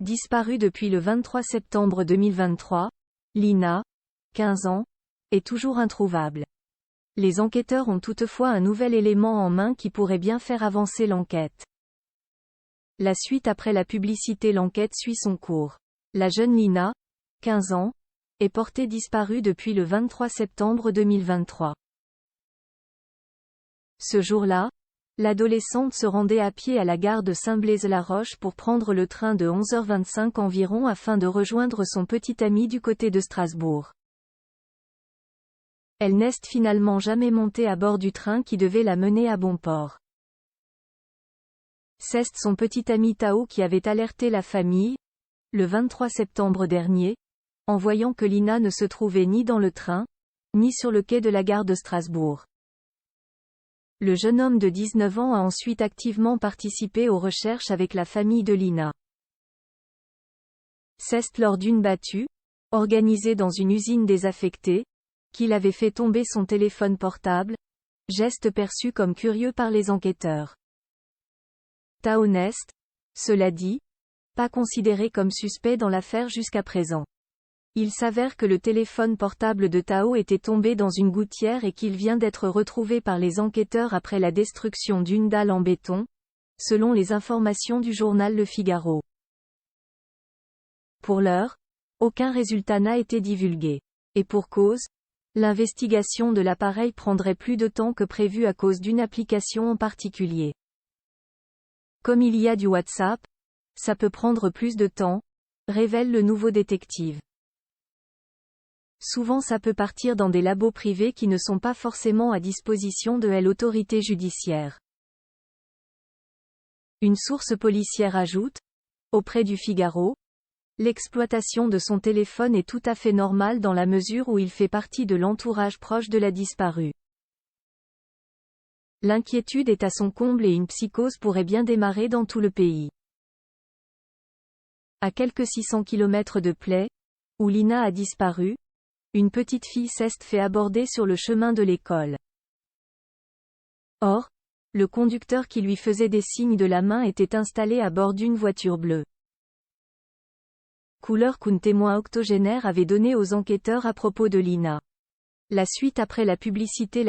Disparue depuis le 23 septembre 2023, Lina, 15 ans, est toujours introuvable. Les enquêteurs ont toutefois un nouvel élément en main qui pourrait bien faire avancer l'enquête. La suite après la publicité. L'enquête suit son cours. La jeune Lina, 15 ans, est portée disparue depuis le 23 septembre 2023. Ce jour-là, l'adolescente se rendait à pied à la gare de Saint-Blaise-la-Roche pour prendre le train de 11h25 environ afin de rejoindre son petit ami du côté de Strasbourg. Elle n'est finalement jamais montée à bord du train qui devait la mener à bon port. C'est son petit ami Tao qui avait alerté la famille, le 23 septembre dernier, en voyant que Lina ne se trouvait ni dans le train, ni sur le quai de la gare de Strasbourg. Le jeune homme de 19 ans a ensuite activement participé aux recherches avec la famille de Lina. C'est lors d'une battue, organisée dans une usine désaffectée, qu'il avait fait tomber son téléphone portable, geste perçu comme curieux par les enquêteurs. Tao n'est, cela dit, pas considéré comme suspect dans l'affaire jusqu'à présent. Il s'avère que le téléphone portable de Tao était tombé dans une gouttière et qu'il vient d'être retrouvé par les enquêteurs après la destruction d'une dalle en béton, selon les informations du journal Le Figaro. Pour l'heure, aucun résultat n'a été divulgué. Et pour cause, l'investigation de l'appareil prendrait plus de temps que prévu à cause d'une application en particulier. Comme il y a du WhatsApp, ça peut prendre plus de temps, révèle le nouveau détective. Souvent ça peut partir dans des labos privés qui ne sont pas forcément à disposition de l'autorité judiciaire. Une source policière ajoute, auprès du Figaro, l'exploitation de son téléphone est tout à fait normale dans la mesure où il fait partie de l'entourage proche de la disparue. L'inquiétude est à son comble et une psychose pourrait bien démarrer dans tout le pays. À quelques 600 km de Play, où Lina a disparu, une petite fille s'est fait aborder sur le chemin de l'école. Or, le conducteur qui lui faisait des signes de la main était installé à bord d'une voiture bleue. Couleur qu'un témoin octogénaire avait donné aux enquêteurs à propos de Lina. La suite après la publicité.